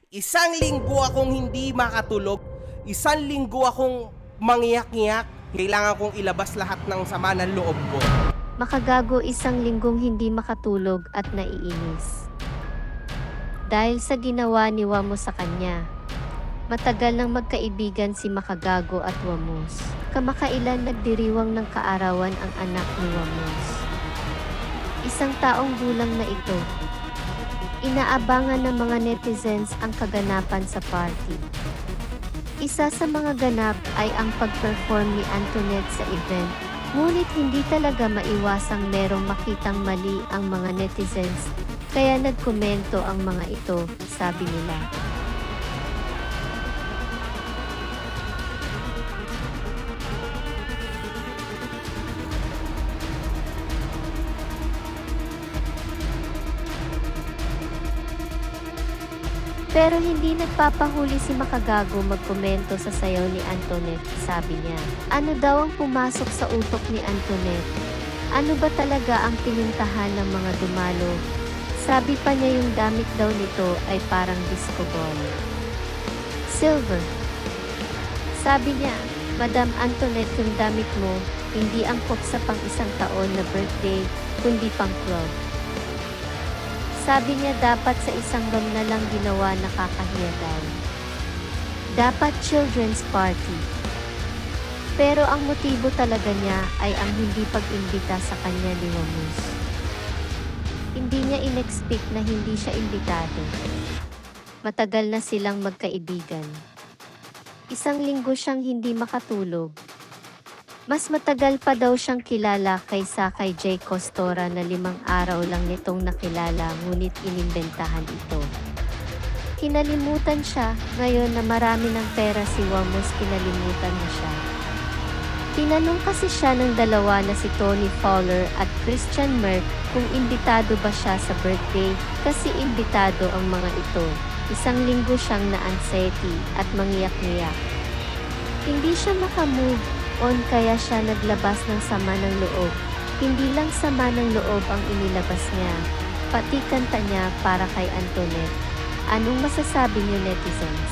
Isang linggo akong hindi makatulog, isang linggo akong mangyak-ngyak, kailangan kong ilabas lahat ng sama ng loob ko. Makagago isang linggong hindi makatulog at naiinis. Dahil sa ginawa ni Wamos sa kanya. Matagal nang magkaibigan si Makagago at Wamos. Kamakailan nagdiriwang ng kaarawan ang anak ni Wamos. Isang taong gulang na ito. Inaabangan ng mga netizens ang kaganapan sa party. Isa sa mga ganap ay ang pag-perform ni Antoinette sa event. Ngunit hindi talaga maiwasang merong makitang mali ang mga netizens, kaya nagkomento ang mga ito, sabi nila. Pero hindi nagpapahuli si Makagago magkomento sa sayaw ni Antoinette, sabi niya. Ano daw ang pumasok sa utok ni Antoinette? Ano ba talaga ang pinuntahan ng mga dumalo? Sabi pa niya yung damit daw nito ay parang disco ball. Silver. Sabi niya, Madam Antoinette, yung damit mo, hindi angkop sa pang-isang taon na birthday, kundi pang 12. Sabi niya dapat sa isang room na lang ginawa, nakakahiya daw. Dapat children's party. Pero ang motibo talaga niya ay ang hindi pag-imbita sa kanya ni Wamos. Hindi niya in-expect na hindi siya imbitado. Matagal na silang magkaibigan. Isang linggo siyang hindi makatulog. Mas matagal pa daw siyang kilala kaysa kay Jay Costora na 5 araw lang nitong nakilala ngunit inimbentahan ito. Kinalimutan siya, ngayon na marami ng pera si Wamos, kinalimutan na siya. Tinanong kasi siya ng dalawa na si Tony Fowler at Christian Merck kung imbitado ba siya sa birthday, kasi imbitado ang mga ito. Isang linggo siyang na-anxiety at mangiyak-ngiyak. Hindi siya makamove on kaya siya naglabas ng sama ng loob. Hindi lang sama ng loob ang inilabas niya, pati kanta niya para kay Antoinette. Anong masasabi niyo, netizens?